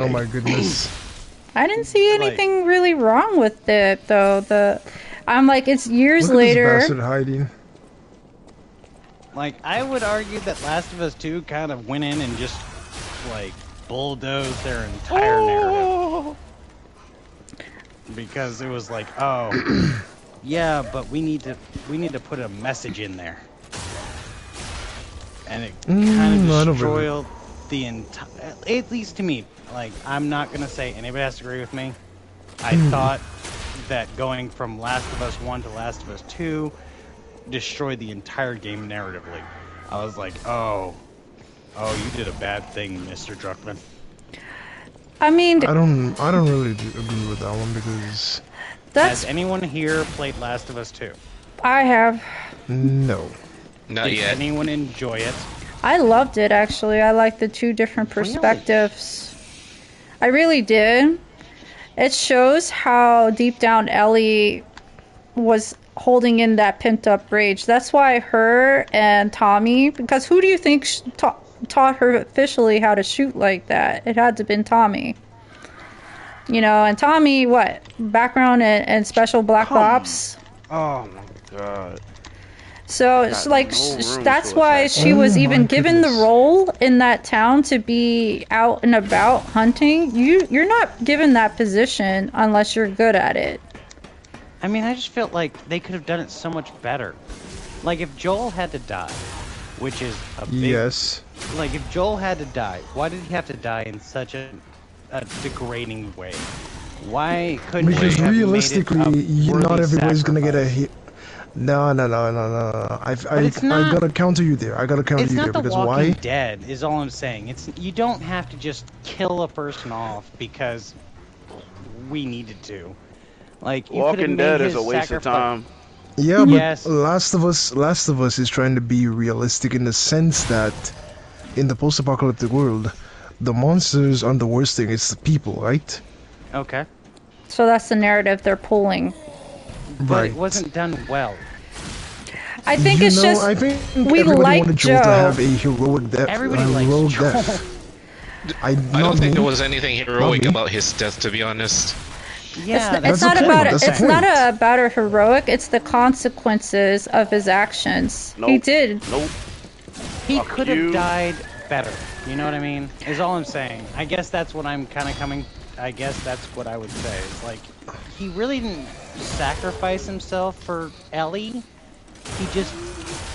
Oh my goodness. I didn't see anything really wrong with it, though. I'm like, it's years Look later. At this bastard hiding. Like, I would argue that Last of Us 2 kind of went in and just, like, bulldozed their entire narrative. Because it was like, oh, yeah, but we need to put a message in there. And it kind of destroyed the entire, at least to me. Like, I'm not gonna say anybody has to agree with me. I thought that going from Last of Us 1 to Last of Us 2 destroyed the entire game narratively. I was like, oh, you did a bad thing, Mr. Druckmann. I mean, I don't really agree with that one because. Has anyone here played Last of Us 2? I have. No. Not yet. Did anyone enjoy it? I loved it, actually. I liked the two different perspectives. I really did. It shows how deep down Ellie was holding in that pent-up rage. That's why her and Tommy, because who do you think taught her officially how to shoot like that? It had to have been Tommy. You know, and Tommy, what? Background in Special Black Ops? Oh my god. So it's like, that's why she was even given the role in that town to be out and about hunting. You're not given that position unless you're good at it. I mean, I just felt like they could have done it so much better. Like, if Joel had to die, which is a big... Yes. Like, if Joel had to die, why did he have to die in such a degrading way? Why couldn't because he have realistically, made it a not everybody's gonna get a sacrifice? hit. No. I gotta counter you there. It's not because The Walking why? Dead, is all I'm saying. You don't have to just kill a person off because we needed to. Like, you Walking Dead is a waste of time. Yeah, but Yes. Last of Us is trying to be realistic in the sense that in the post-apocalyptic world, the monsters aren't the worst thing, it's the people, right? Okay. So that's the narrative they're pulling. But it wasn't done well. I think it's just I think we everybody like wanted Joe. Joel to have a heroic death. Everybody likes Joel. I don't think there was anything heroic about his death, to be honest. Yeah, it's not about it. It's not about a heroic. It's the consequences of his actions. Nope. He did. Nope. He Fuck could you. have died better. You know what I mean? Is all I'm saying. I guess that's what I'm kind of coming. I guess that's what I would say. It's like, he really didn't sacrifice himself for Ellie. He just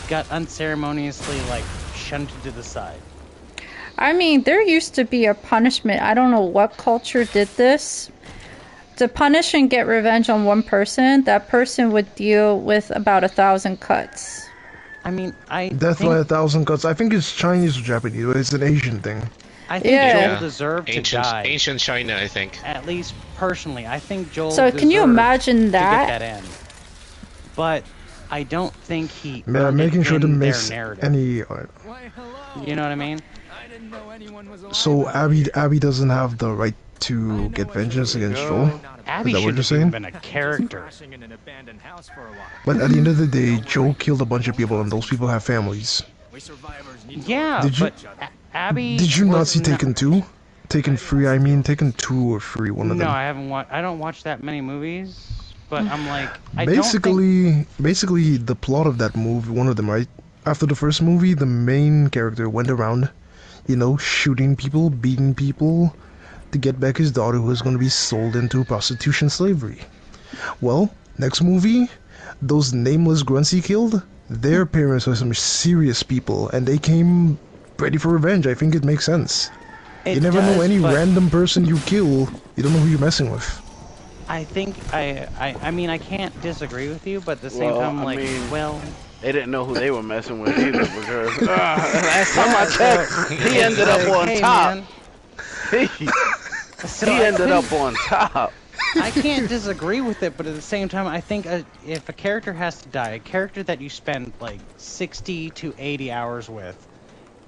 got unceremoniously, like, shunted to the side. I mean, there used to be a punishment. I don't know what culture did this. To punish and get revenge on one person, that person would deal with about 1,000 cuts. I mean, Death by 1,000 cuts. I think it's Chinese or Japanese, but it's an Asian thing. I think Joel deserved to die. Ancient China, I think. At least personally, I think Joel. So can you imagine that? To get that end. But I don't think he. Man, making sure to miss narrative. any. You know what I mean? So Abby doesn't have the right to get vengeance against Joel. Abby Is that what should you're saying? have been a character. But at the end of the day, Joel killed a bunch of people, and those people have families. Yeah, Did you? but Abby. Did you not was see Taken 2? Taken 3, I mean, Taken 2 or 3, one of them. No, I haven't watched. I don't watch that many movies, but I'm like, Basically, the plot of that movie, one of them, right? After the first movie, the main character went around, you know, shooting people, beating people, to get back his daughter who was going to be sold into prostitution slavery. Well, next movie, those nameless grunts he killed, their parents are some serious people, and they came ready for revenge. I think it makes sense. You never know any random person you kill, you don't know who you're messing with. I think I mean I can't disagree with you, but at the same time, like, they didn't know who they were messing with either because last time I checked, he ended up on top. He ended up on top. I can't disagree with it, but at the same time, I think if a character has to die, a character that you spend like 60 to 80 hours with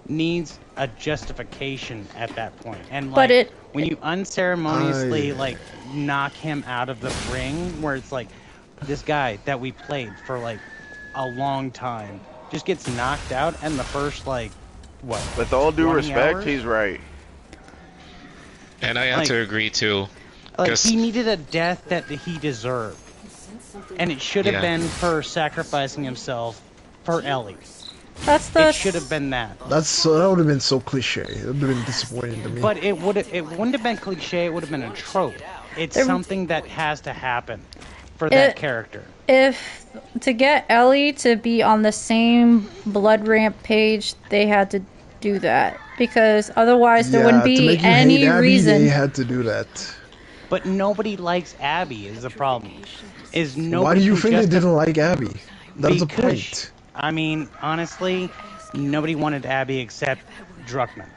needs a justification at that point. And like, when you unceremoniously like knock him out of the ring, where it's like this guy that we played for like a long time just gets knocked out, and the first like what? With all due respect, hours? he's right. And I have to agree too. Like, he needed a death that he deserved. And it should have been her sacrificing himself for Ellie. It should have been that. That would have been so cliche. It would have been disappointing to me. But it wouldn't have been cliche. It would have been a trope. It's something that has to happen for that character. If to get Ellie to be on the same blood ramp page, they had to do that because otherwise there wouldn't be any reason. They had to do that. But nobody likes Abby. Is the problem? Why do you think they didn't like Abby? That's the point. I mean, honestly, nobody wanted Abby except Druckmann.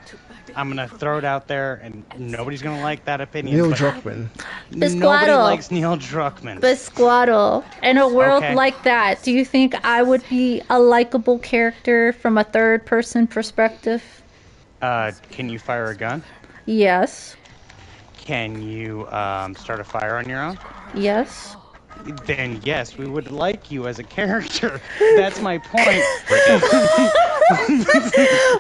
I'm gonna throw it out there, and nobody's gonna like that opinion. Neil Druckmann. Nobody likes Neil Druckmann. Bisquaddle. In a world like that, do you think I would be a likable character from a third-person perspective? Can you fire a gun? Yes. Can you start a fire on your own? Yes. Then yes, we would like you as a character. That's my point.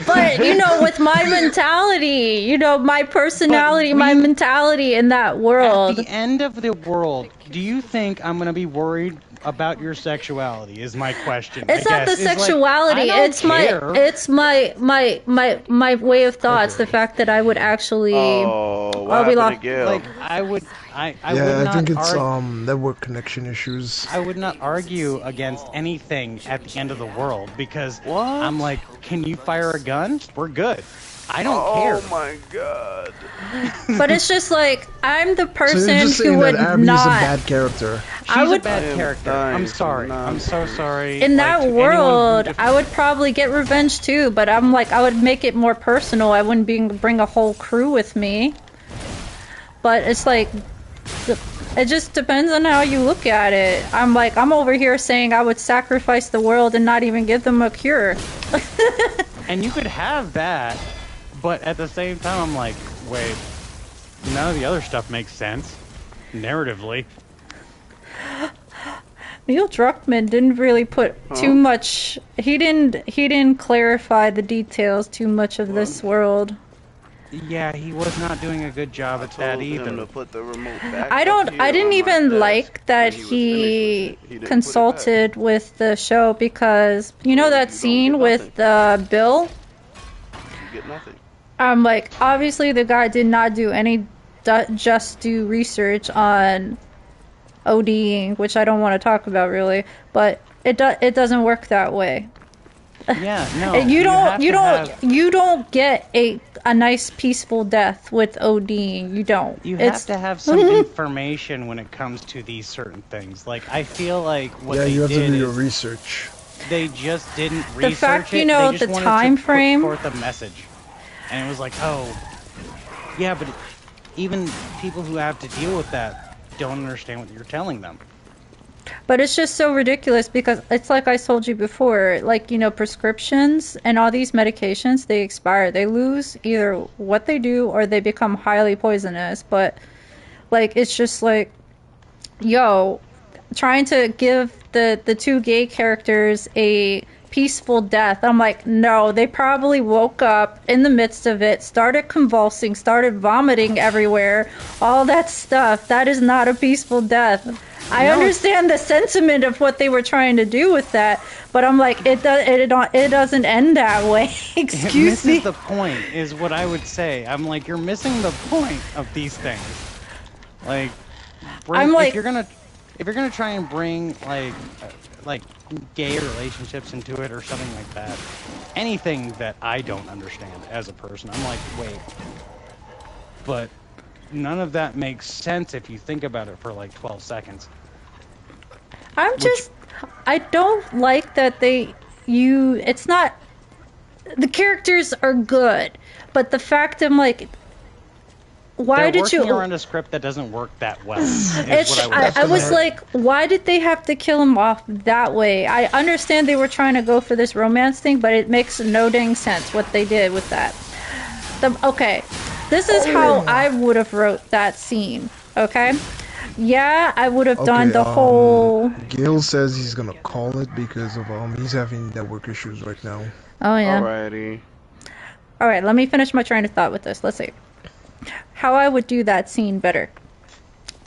But, you know, with my mentality, you know, my personality, my mentality in that world. At the end of the world, do you think I'm going to be worried about your sexuality is my question. It's not the sexuality. Like, it's my way of thoughts. The fact that I would actually what happened to Gil? Like I would not I think it's network connection issues. I would not argue against anything at the end of the world because I'm like, can you fire a gun? We're good. I don't care. Oh my god. But it's just like I'm the person so who would Abby's not. a bad character. She's a bad character. I'm sorry. I'm so sorry. In that world, I would probably get revenge too. But I'm like, I would make it more personal. I wouldn't bring a whole crew with me. But it's like, it just depends on how you look at it. I'm like, I'm over here saying I would sacrifice the world and not even give them a cure. And you could have that. But at the same time, I'm like, wait, none of the other stuff makes sense, narratively. Neil Druckmann didn't really put too much. He didn't clarify the details too much of this world. Yeah, he was not doing a good job at that either. To put the remote back I didn't even like that he consulted with the show because you know that scene with Bill. You get nothing. I'm like, obviously the guy did not do any just do research on ODing, which I don't want to talk about really, but it doesn't work that way. Yeah, no. You don't get a nice peaceful death with ODing. You don't. You have to have some information when it comes to these certain things. Like I feel like what they you have did to do your research. They just didn't research the fact, you it. know, they just the wanted time to frame. Put forth a message. And it was like, oh, yeah, but even people who have to deal with that don't understand what you're telling them. But it's just so ridiculous because it's like I told you before, like, you know, prescriptions and all these medications, they expire. They lose either what they do or they become highly poisonous. But, like, it's just like, yo, trying to give the two gay characters a peaceful death. I'm like, no, they probably woke up in the midst of it, started convulsing, started vomiting everywhere, all that stuff. That is not a peaceful death. I understand the sentiment of what they were trying to do with that, but I'm like, it doesn't end that way. Excuse me. This is the point, is what I would say. I'm like, you're missing the point of these things. Like, if you're gonna try and bring like gay relationships into it or something like that, anything that I don't understand as a person, I'm like, wait, but none of that makes sense if you think about it for like 12 seconds. I don't like that it's not, the characters are good, but the fact I'm like, why did you... They're working around a script that doesn't work that well. I was like, why did they have to kill him off that way? I understand they were trying to go for this romance thing, but it makes no dang sense what they did with that. Okay, this is how I would have wrote that scene, okay? Yeah, I would have done the whole... Gil says he's gonna call it because of he's having network issues right now. Oh, yeah. Alrighty. Alright, let me finish my train of thought with this. Let's see. how I would do that scene better.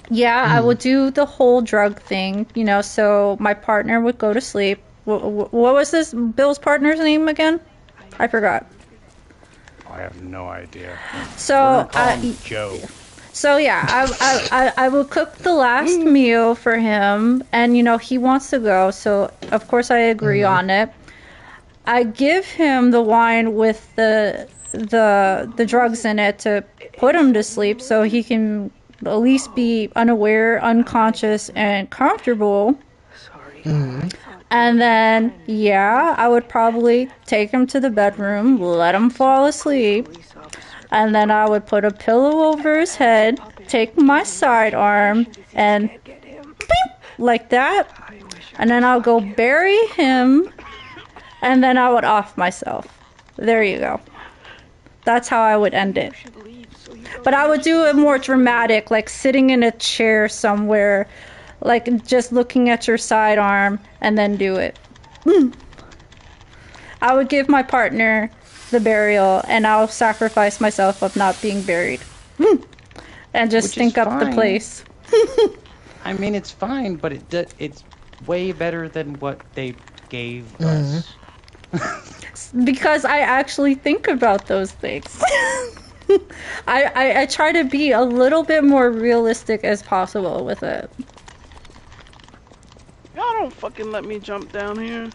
Yeah, I would do the whole drug thing, you know, so my partner would go to sleep. What was this Bill's partner's name again? I forgot. I have no idea. So, Joe. So yeah, I will cook the last meal for him, and you know he wants to go, so of course I agree on it. I give him the wine with the drugs in it to put him to sleep, so he can at least be unaware, unconscious, and comfortable. And then yeah, I would probably take him to the bedroom, let him fall asleep. And then I would put a pillow over his head, take my sidearm, and beep, like that. And then I'll go bury him, and then I would off myself. There you go. That's how I would end it. But I would do it more dramatic, like sitting in a chair somewhere, like just looking at your sidearm, and then do it. I would give my partner the burial, and I'll sacrifice myself of not being buried. And just stink up the place. I mean, it's fine, but it's way better than what they gave us. Because I actually think about those things. I try to be a little bit more realistic as possible with it. Y'all don't fucking let me jump down here.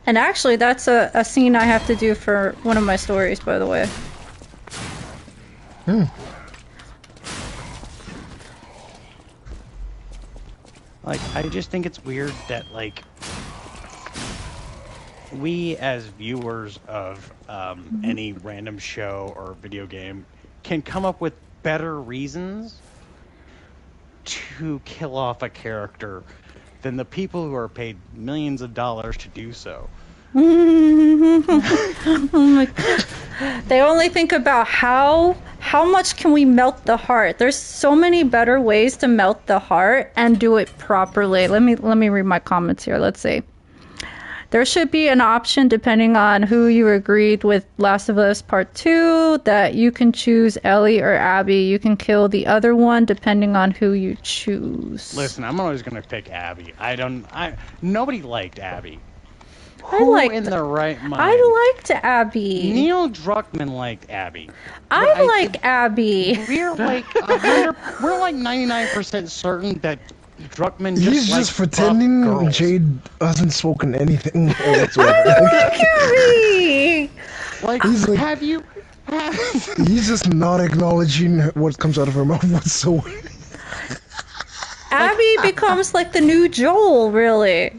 And actually, that's a scene I have to do for one of my stories, by the way. Like, I just think it's weird that, like, we as viewers of any random show or video game can come up with better reasons to kill off a character than the people who are paid millions of dollars to do so. Oh my god. They only think about how much can we melt the heart. There's so many better ways to melt the heart and do it properly. Let me read my comments here. Let's see. There should be an option depending on who you agreed with Last of Us Part 2 that you can choose Ellie or Abby. You can kill the other one depending on who you choose. Listen, I'm always gonna pick Abby. Nobody liked Abby. I Who liked in their right mind? I liked Abby. Neil Druckmann liked Abby. I like Abby. We're like 99% certain that Druckmann just He's just likes pretending buff girls. Jade hasn't spoken anything whatsoever. Abby. Like, He's like- have you? He's just not acknowledging what comes out of her mouth whatsoever. Abby becomes like the new Joel, really.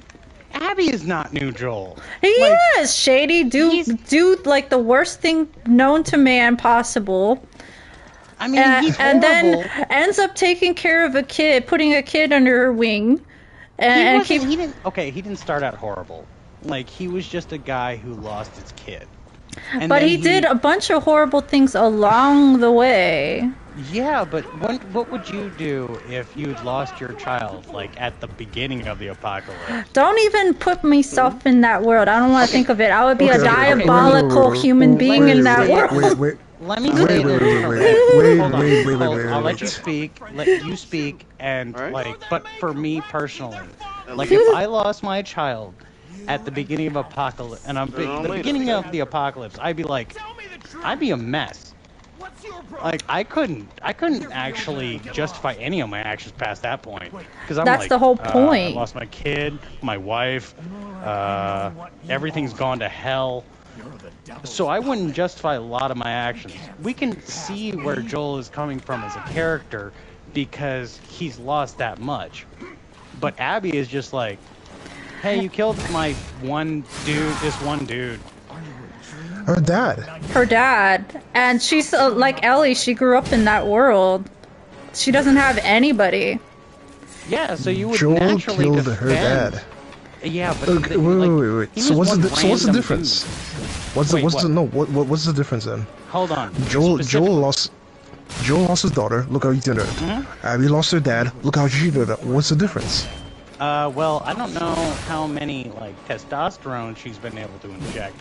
Abby is not new Joel. He Like, is shady, do like the worst thing known to man possible. I mean, he's And horrible. then ends up taking care of a kid, putting a kid under her wing, and he didn't start out horrible. Like, he was just a guy who lost his kid. And but then he did a bunch of horrible things along the way. Yeah, but what would you do if you'd lost your child, like, at the beginning of the apocalypse? Don't even put myself in that world. I don't want to think of it. I would be a Okay, diabolical human being in that world. Wait. Let me say this. Hold on. I'll let you speak. Let you speak. And Right. like, but for me personally, like, if I lost my child at the beginning of apocalypse, and the beginning of the apocalypse, I'd be a mess. Like, I couldn't actually justify any of my actions past that point, because That's like, the whole I point. lost my kid, my wife, everything's gone to hell. So I wouldn't justify a lot of my actions. We can see where Joel is coming from as a character because he's lost that much. But Abby is just like, hey, you killed this one dude. Her dad. Her dad. And she's like Ellie, she grew up in that world. She doesn't have anybody. Yeah, so you would Joel naturally killed defend. her dad. Yeah, but Okay, wait. he So was what's one the random difference? dude. What's Wait, the difference then? Hold on. Joel Specific- lost his daughter. Look how he did it. Abby lost her dad. Look how she did it. What's the difference? Well, I don't know how many, like, testosterone she's been able to inject.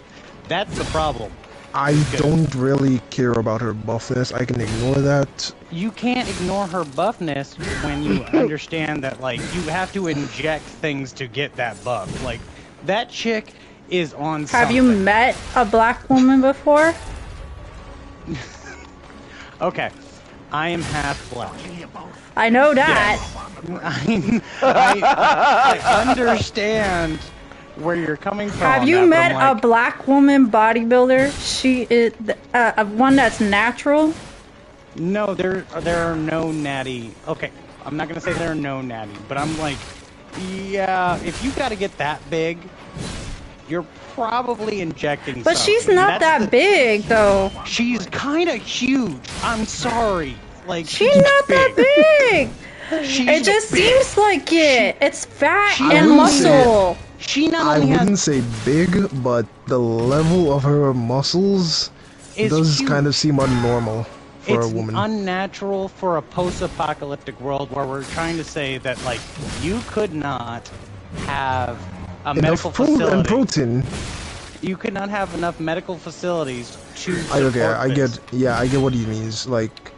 That's the problem. I don't really care about her buffness. I can ignore that. You can't ignore her buffness when you understand that, like, you have to inject things to get that buff. Like, that chick is on something. Have you met a black woman before? Okay. I am half black. I know that. Yes. I understand where you're coming from. Have you met a black woman bodybuilder? She is one that's natural. No, there are no natty. Okay, I'm not gonna say there are no natty, but I'm like, yeah, if you got to get that big, you're probably injecting. But something. she's not that big, though. She's kind of huge. I'm sorry, like she's not big. that big. It just seems like it. It's fat and muscle. She not I only wouldn't say big, but the level of her muscles does kind of seem unnormal for a woman. It's unnatural for a post-apocalyptic world where we're trying to say that, like, you could not have a medical facility. And protein. You could not have enough medical facilities to Okay, I get what he means. Like,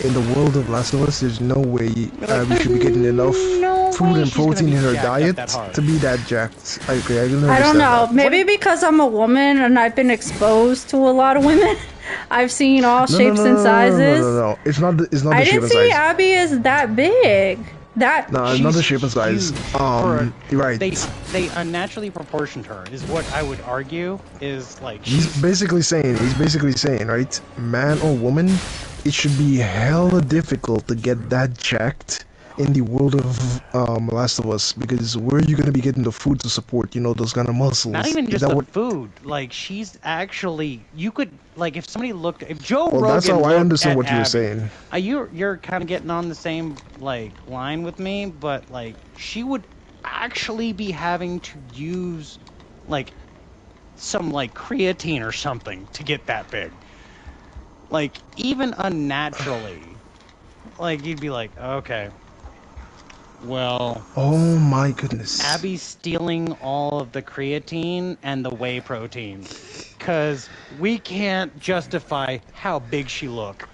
in the world of Last of Us, there's no way we should be getting enough food and protein in her diet to be that jacked. I don't know. Maybe because I'm a woman and I've been exposed to a lot of women. I've seen all shapes and sizes. No. It's not the shape and size. I didn't see Abby is that big. No, not the shape and size. You're right. They unnaturally proportioned her, is what I would argue. Is like he's basically saying, right? Man or woman, it should be hella difficult to get that jacked in the world of Last of Us, because where are you gonna be getting the food to support, those kind of muscles? Not even just the food. Like, she's actually, you could, like, if somebody looked, if Joe Rogan that's how I understand what you were Abby, saying. You're kind of getting on the same, like, line with me, but, like, she would actually be having to use, like, some, like, creatine or something to get that big. Like, even unnaturally, like, you'd be like, okay. Well, oh my goodness. Abby's stealing all of the creatine and the whey protein, cause we can't justify how big she look.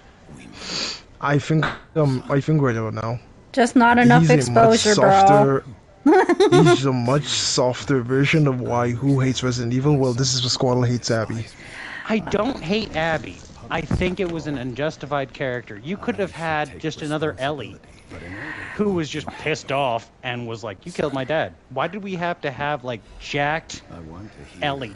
I think right about now. Just not enough exposure, bro. He's a much softer version of who hates Resident Evil. Well, this is what Squaddle hates Abby. I don't hate Abby. I think it was an unjustified character. You could have had just another Ellie, who was just pissed off and was like, you killed my dad. Why did we have to have, like, jacked Ellie?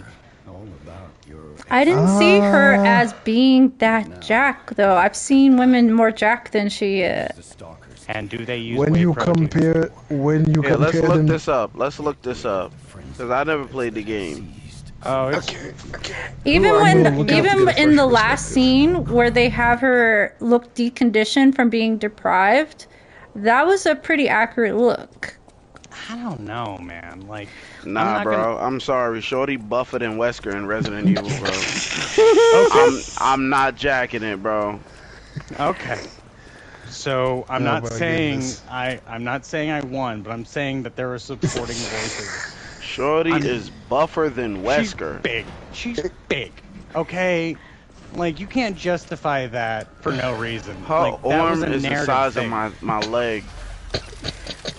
I didn't see her as being that jacked, though. I've seen women more jacked than she is. And do they use let's look this up, because I never played the game. Oh, okay. Even in the last scene where they have her look deconditioned from being deprived, that was a pretty accurate look. I don't know, man. Like, nah, bro. I'm sorry. Shorty buffer than Wesker in Resident Evil, bro. Okay. I'm not jacking it, bro. Okay. So I'm not saying I won, but I'm saying that there are supporting voices. Shorty is buffer than Wesker. She's big. Okay? Like, you can't justify that for no reason. Her arm is the size of my leg.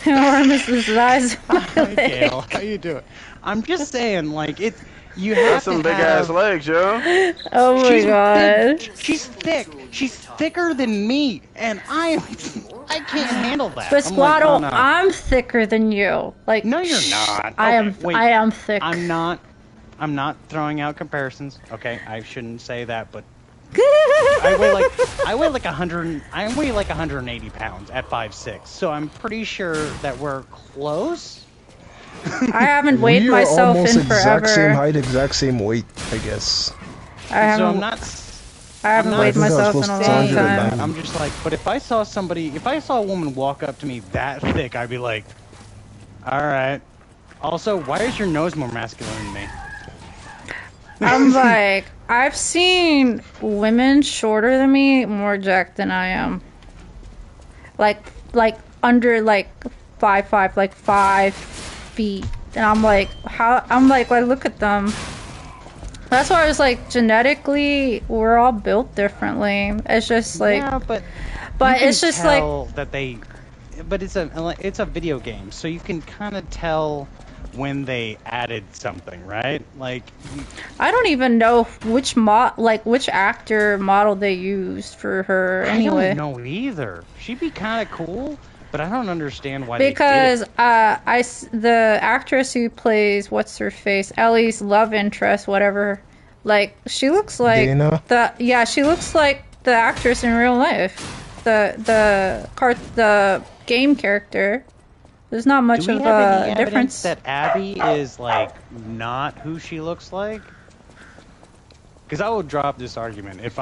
Her arm is the size of my leg. Gail, how you doing? I'm just saying, like, you have some big ass legs, yo. Oh my god. She's thick. She's thicker than me, and I can't handle that. But Squaddle, I'm thicker than you. Like, no, you're not. I am thick. I'm not throwing out comparisons. Okay, I shouldn't say that, but I weigh like 180 pounds at 5'6", so I'm pretty sure that we're close. I haven't weighed myself in forever. Exact same height, exact same weight, I guess. I haven't weighed myself in a long time. I'm just like, but if I saw a woman walk up to me that thick, I'd be like, all right. Also, why is your nose more masculine than me? I'm like, I've seen women shorter than me more jacked than I am. Like under like 5'5", like 5 feet. And I'm like, I look at them. That's why I was like, genetically, we're all built differently. It's just like, yeah, but it's just like that they, but it's a video game, so you can kind of tell when they added something, right? Like, I don't even know which actor model they used for her anyway. I don't know either. She'd be kind of cool, but I don't understand why because they did it. the actress who plays what's her face, Ellie's love interest, whatever, like she looks like Dana? she looks like the actress in real life. The game character. There's not much of a difference. That Abby is like not who she looks like. Because I would drop this argument if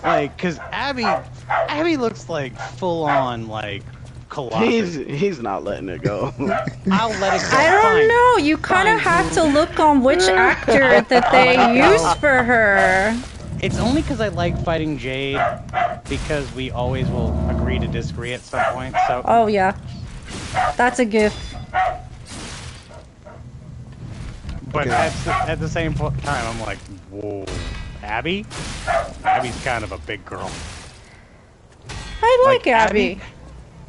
because Abby looks like full on like Colossus. He's not letting it go. I'll let it go. I don't know. You kind of have to look on which actor that they used for her. It's only because I like fighting Jade, because we always will agree to disagree at some point. So. Oh yeah, that's a gift. But at the same time, I'm like, whoa, Abby? Abby's kind of a big girl. I like Abby.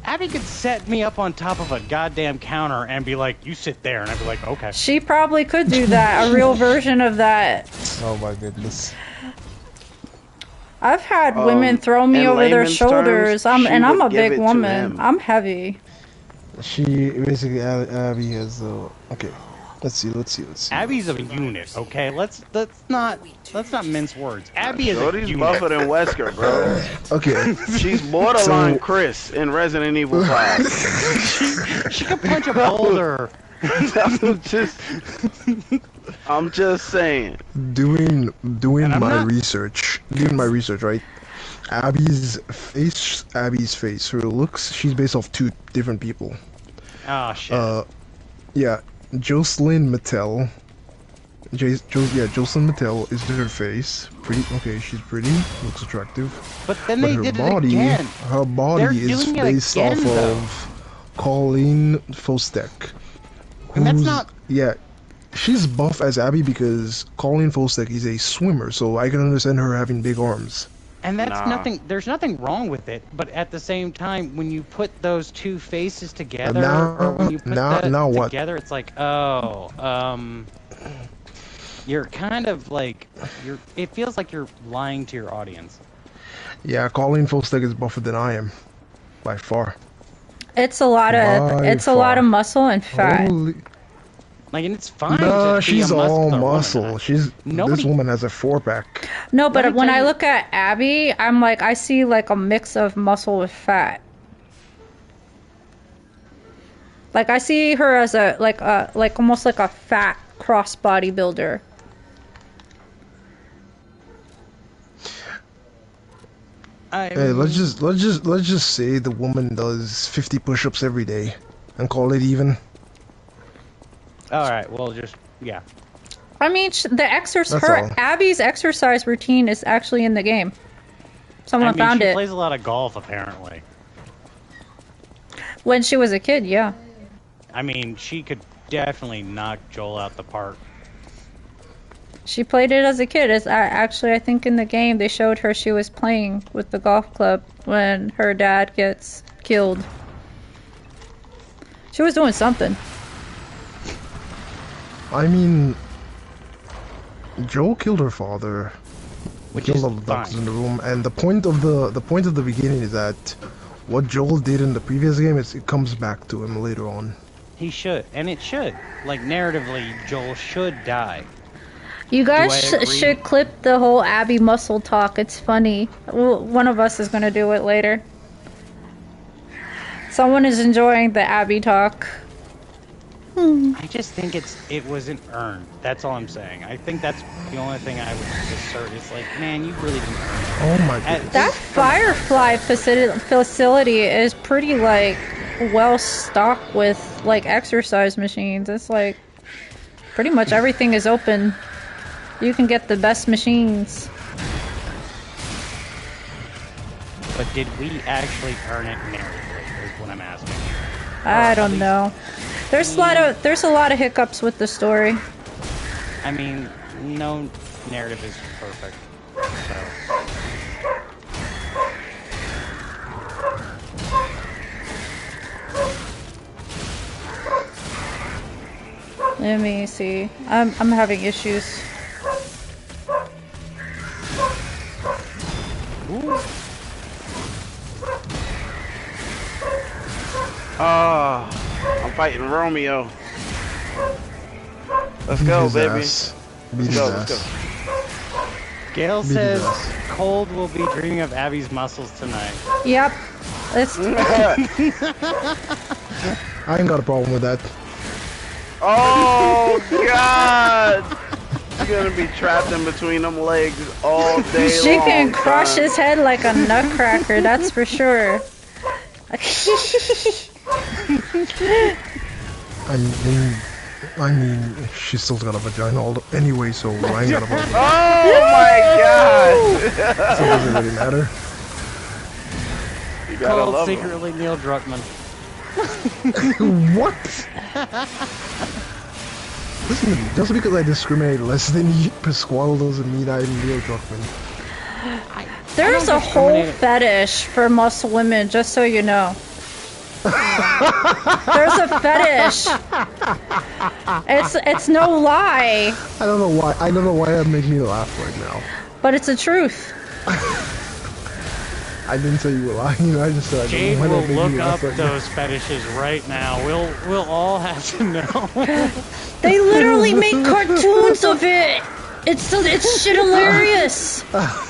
Abby could set me up on top of a goddamn counter and be like, you sit there, and I'd be like, okay. She probably could do that, a real version of that. Oh my goodness. I've had women throw me over their shoulders. I'm a big woman. I'm heavy. She basically Abby has okay. Let's see. Abby's a unit, okay? Let's not mince words. Abby is a Shorty's unit. buffer than Wesker, bro. Okay. She's borderline Chris in Resident Evil 5. she could punch a boulder. I'm just saying. Doing my research, right? Abby's face, her looks, she's based off two different people. Oh shit. Yeah, Jocelyn Mattel. Jocelyn Mattel is her face. Pretty, okay, she's pretty, looks attractive. But then they did it again. Her body is based off of Colleen Fostek. And that's not... Yeah, she's buff as Abby because Colleen Fostek is a swimmer, so I can understand her having big arms. And that's nothing, there's nothing wrong with it, but at the same time, when you put those two faces together, or when you put that together, it's like, you're kind of like, it feels like you're lying to your audience. Yeah, Colleen Fostek is buffer than I am, by far. It's a lot of muscle and fat. Holy... Like, and it's fine. No, she's all muscle. Woman. This woman has a 4-pack. No, but when I look at Abby, I'm like, I see like a mix of muscle with fat. Like I see her as like almost like a fat cross bodybuilder. Hey, let's just say the woman does 50 push-ups every day, and call it even. All right, well, yeah. I mean, Abby's exercise routine is actually in the game. Someone found it. She plays a lot of golf, apparently. When she was a kid, yeah. I mean, she could definitely knock Joel out the park. She played it as a kid. Actually, I think in the game they showed her she was playing with the golf club when her dad gets killed. She was doing something. I mean, Joel killed her father. Which killed is all the doctors fine. in the room, and the point of the beginning is that what Joel did in the previous game it comes back to him later on. He should, and it should. Like, narratively, Joel should die. You guys should clip the whole Abby muscle talk. It's funny. One of us is going to do it later. Someone is enjoying the Abby talk. I just think it wasn't earned. That's all I'm saying. I think that's the only thing I would assert. It's like, man, you really didn't earn it. Oh my goodness. That Firefly facility is pretty, like, well stocked with, like, exercise machines. It's like, pretty much everything is open. You can get the best machines. But did we actually earn it narratively, is what I'm asking. I don't know. There's a lot of hiccups with the story. I mean, no narrative is perfect. So. Let me see. I'm having issues. Ooh. I'm fighting Romeo. Let's go, baby. Let's go. Gail says Cold will be dreaming of Abby's muscles tonight. Yep. It's I ain't got a problem with that. Oh God! You're gonna be trapped in between them legs all day she long. can crush his head like a nutcracker, that's for sure. I mean, she's still got a vagina anyway, so I ain't got a problem. Oh my God! So it doesn't really matter. You gotta Cold love secretly him. Neil Druckmann. What? Listen, just because I discriminate less than Pasquale doesn't mean I'm Neil Druckmann. There's a whole fetish for muscle women, just so you know. There's a fetish. It's no lie. I don't know why that makes me laugh right now. But it's the truth. I didn't say you were lying. I just said I Jade don't know why will that makes look me up laugh right now. those fetishes right now. We'll all have to know. They literally make cartoons of it. It's shit hilarious.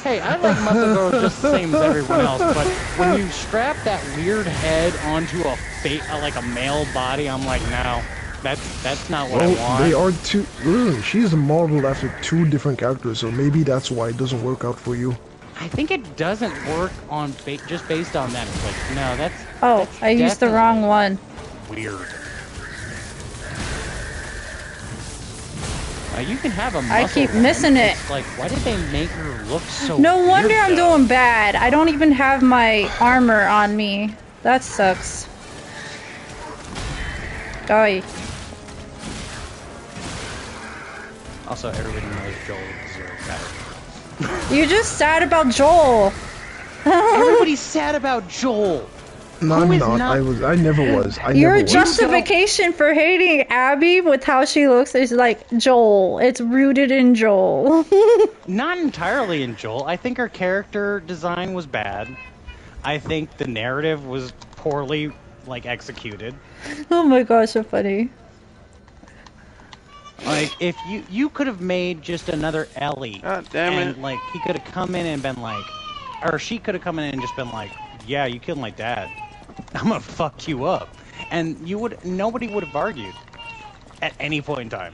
Hey, I like muscle girls just the same as everyone else, but when you strap that weird head onto like a male body, I'm like, no, that's not what I want. They are two. She's modeled after two different characters, so maybe that's why it doesn't work out for you. I think it doesn't work on just based on that. It's like, no, that's. Oh, that's I used the wrong one. Weird. You can have a muscle I keep woman. missing it. It's like, why did they make her look so No weird, wonder I'm though? doing bad. I don't even have my armor on me. That sucks. Oy. Also, everybody knows Joel deserves better. You're just sad about Joel. Everybody's sad about Joel. No, I'm not. I never was. Your never was. justification for hating Abby with how she looks is like Joel. It's rooted in Joel. Not entirely in Joel. I think her character design was bad. I think the narrative was poorly, executed. Oh my gosh, so funny. Like, if you could have made just another Ellie. God damn it. And, he could have come in and been like, or she could have come in and just been like, yeah, you killed my dad. I'm gonna fuck you up. And nobody would have argued at any point in time.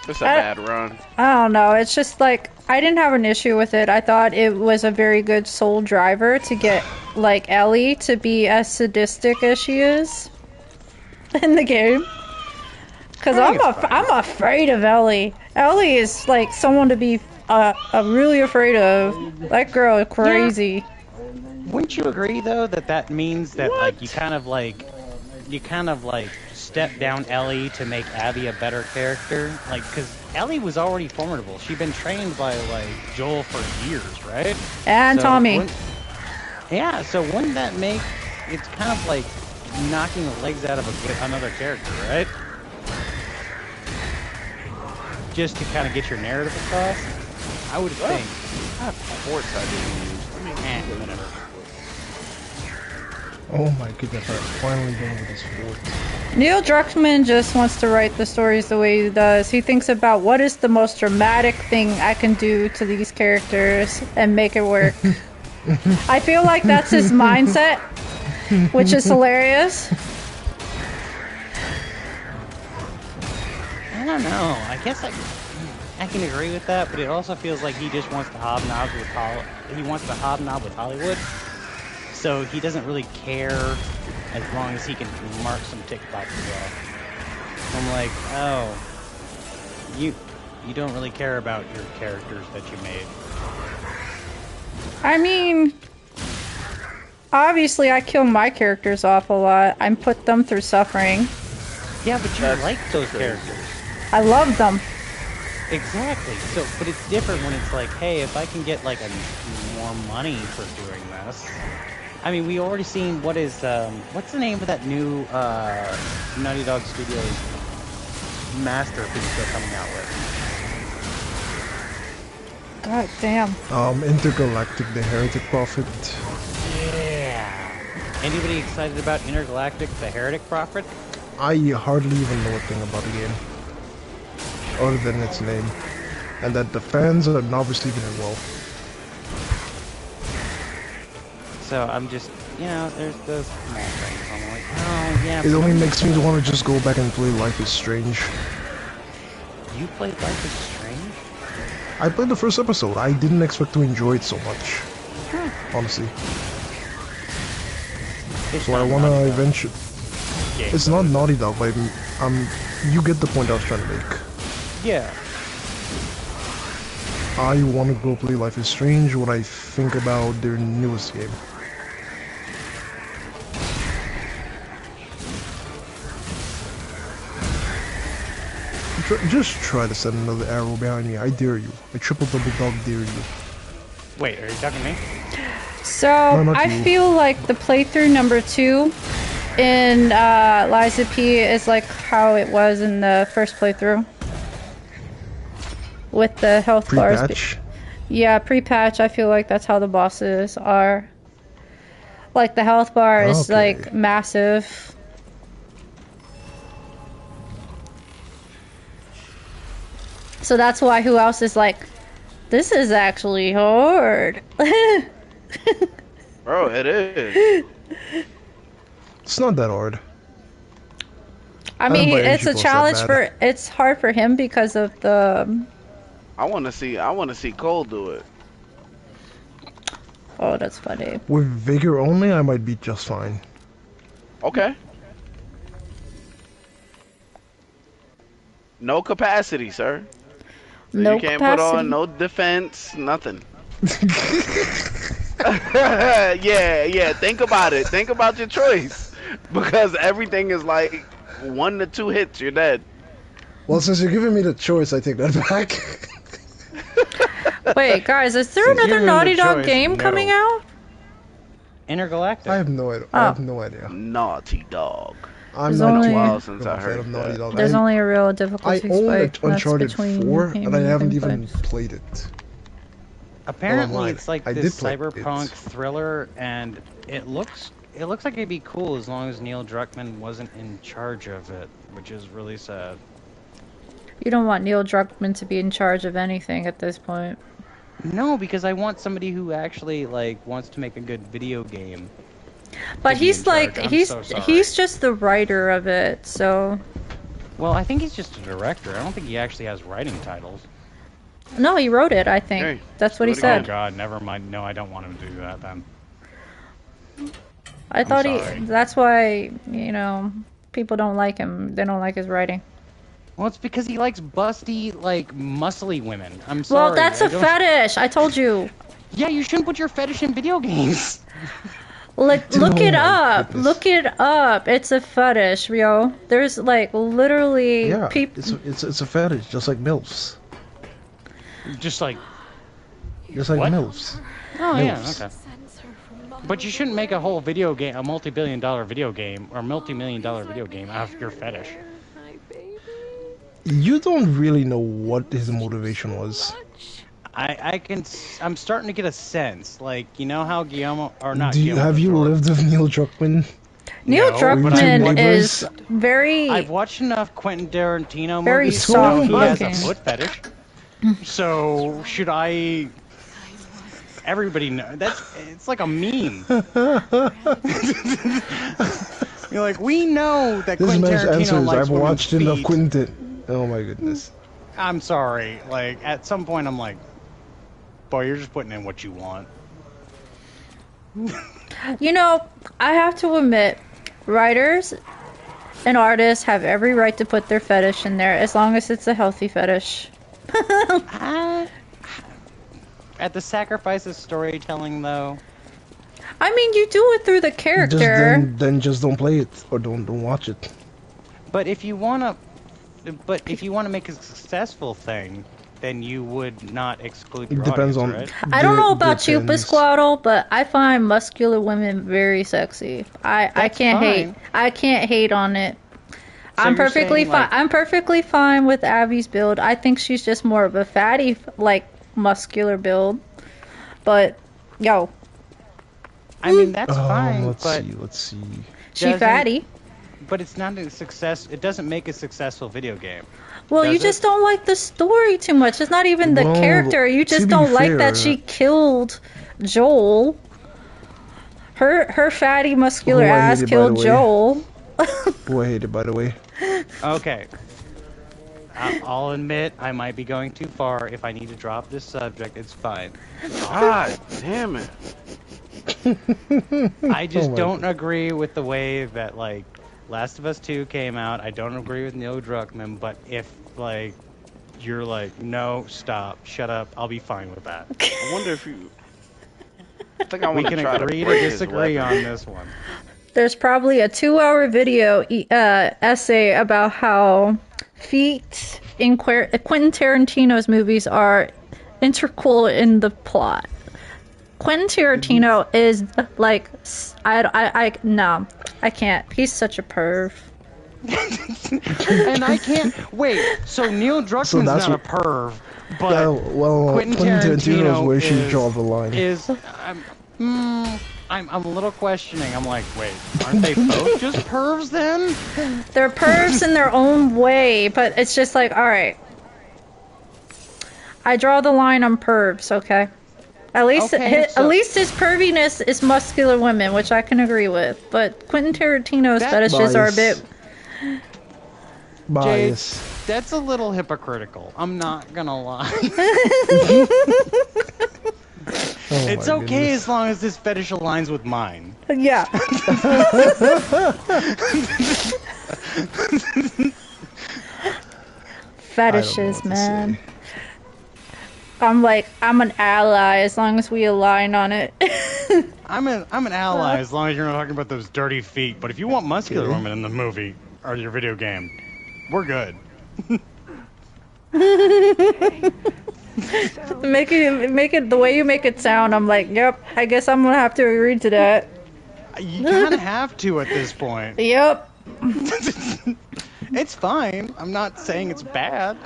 It's a bad run. I don't know. It's just I didn't have an issue with it. I thought it was a very good soul driver to get Ellie to be as sadistic as she is in the game. Because I'm afraid of Ellie. Ellie is someone to be really afraid of. That girl is crazy. Yeah. Wouldn't you agree though that means that you kind of step down Ellie to make Abby a better character? Because Ellie was already formidable. She'd been trained by Joel for years, right? And so Tommy. Yeah. So wouldn't that make it's kind of knocking the legs out of another character, right? Just to kind of get your narrative across. I would think. I have forts I didn't use. Whatever. Oh my goodness, I'm finally done with this fort. Neil Druckmann just wants to write the stories the way he does. He thinks about what is the most dramatic thing I can do to these characters and make it work. I feel like that's his mindset, which is hilarious. I don't know. I guess I can agree with that, but it also feels like he just wants to hobnob with Hollywood. So he doesn't really care as long as he can mark some tick boxes off. I'm like, oh, you don't really care about your characters that you made. I mean, obviously I kill my characters off a lot. I put them through suffering. Yeah, but you like those characters. I love them. Exactly. So, but it's different when it's like, hey, if I can get like more money for doing this. I mean, we already seen what's the name of that new Naughty Dog Studios masterpiece they're coming out with? God damn. Intergalactic, the Heretic Prophet. Yeah. Anybody excited about Intergalactic, the Heretic Prophet? I hardly even know a thing about the game, other than its name, and that the fans are not receiving it well. So I'm just, there's those small things. I'm like, oh yeah. It only makes me want to just go back and play Life is Strange. You played Life is Strange? I played the first episode. I didn't expect to enjoy it so much, honestly. So I want to eventually. It's not Naughty Dog, but you get the point I was trying to make. Yeah. I want to go play Life is Strange when I think about their newest game. Just try to send another arrow behind me. I dare you. I triple double dog dare you. Wait, are you talking to me? So, No, I you. feel like the playthrough number 2 in Liza P is like how it was in the first playthrough. With the health bars. Pre-patch? Yeah, pre-patch, I feel like that's how the bosses are. Like, the health bar is, like, massive. So that's why who else is like, this is actually hard. Bro, it is. It's not that hard. I mean, it's a challenge it's hard for him because of the... I want to see Cole do it. Oh, that's funny. With vigor only, I might be just fine. Okay. No capacity, sir. So No you can't capacity. put on no defense, nothing. yeah. Think about it. Think about your choice, because everything is like 1 to 2 hits, you're dead. Well, since you're giving me the choice, I take that back. Wait, guys, is there another Naughty Dog game coming out? Intergalactic. I have no idea. I have no idea. Naughty Dog. I'm There's not only- too Wow, big since of I a fan heard of Naughty that. Dog. There's only a real I difficulty own spike. Uncharted That's between 4, and I gaming haven't and even gameplays. played it. Apparently, online. it's like I this did play cyberpunk it. thriller, and it looks like it'd be cool as long as Neil Druckmann wasn't in charge of it, which is really sad. You don't want Neil Druckmann to be in charge of anything at this point. No, because I want somebody who actually like wants to make a good video game. But to be he's in like, charge. I'm he's so sorry. he's just the writer of it, so... Well, I think he's just a director. I don't think he actually has writing titles. No, he wrote it, I think. Hey, That's what he do it again. Oh said. God, never mind. No, I don't want him to do that then. I thought sorry. that's why, you know, people don't like him. They don't like his writing. Well, it's because he likes busty, like, muscly women. I'm sorry. Well, that's I a don't- fetish. I told you. Yeah, you shouldn't put your fetish in video games. Look Oh it my up. goodness. Look it up. It's a fetish, Rio. There's like literally Yeah, people. it's a fetish, just like MILFs. Just like, Just like What? MILFs. oh yeah, MILFs. okay. But you shouldn't make a whole video game, a multi-billion-dollar video game, or multi-million-dollar video game out of your fetish. You don't really know what his motivation was. I'm starting to get a sense, like, you know how Guillermo, or not Do you Guillermo have del you Toro- lived with Neil Druckmann? Neil No, Druckmann but is very. I've watched enough Quentin Tarantino Very movies to know he soft-looking. has a foot fetish. So should I? Everybody know it's like a meme. You're like, we know that This Quentin man's Tarantino answer is, likes I've women's watched enough feet. Quentin. Oh my goodness. I'm sorry. Like at some point, I'm like, boy, you're just putting in what you want. You know, I have to admit, writers and artists have every right to put their fetish in there as long as it's a healthy fetish. At the sacrifice of storytelling, though. I mean, you do it through the character. Then just don't play it or don't watch it. But if you want to But if you want to make a successful thing, then you would not exclude your Depends audience, on. right? I don't know about you, Depends. Pasquaddle, but I find muscular women very sexy. I That's can't hate. fine. I can't hate on it. So I'm you're perfectly saying, fine. like- I'm perfectly fine with Abby's build. I think she's just more of a fatty, like muscular build. But yo, I mean, that's fine, Let's but see. Let's see. she Doesn't- fatty. but it's not a success. It doesn't make a successful video game. Well, you Does just it? don't like the story too much. It's not even the Well, character. You to just be don't like that fair- she killed Joel. Her fatty muscular Who I ass hated, by killed the way. Joel. Who I hated, by the way. Okay. I'll admit I might be going too far. If I need to drop this subject, it's fine. God damn it. I just my don't agree with the way that, like, Last of Us 2 came out. I don't agree with Neil Druckmann, but if, like, you're like, no, stop, shut up, I'll be fine with that. I wonder if you. I think I We want to can try to agree to break his disagree weapon. on this one. There's probably a 2-hour video essay about how feet in Quentin Tarantino's movies are integral in the plot. Quentin Tarantino is like, no, I can't. He's such a perv. And I can't wait. So Neil Druckmann's that's not a perv, but Well, Quentin Tarantino is Tarantino where she is- draw the line. I'm a little questioning. I'm like, wait, aren't they both just pervs then? They're pervs in their own way, but it's just like, all right. I draw the line on pervs, okay? At least, Okay, at least his perviness is muscular women, which I can agree with. But Quentin Tarantino's That- fetishes are a Bias. bit. Bias. That's a little hypocritical. I'm not gonna lie. Oh It's my okay goodness. as long as this fetish aligns with mine. Yeah. Fetishes, what to man. say. I'm an ally as long as we align on it. I'm an ally as long as you're not talking about those dirty feet. But if you want muscular Okay. women in the movie or your video game, we're good. Make it the way you make it sound. I'm like, yep. I guess I'm gonna have to agree to that. You kind of have to at this point. Yep. It's fine. I'm not saying it's bad.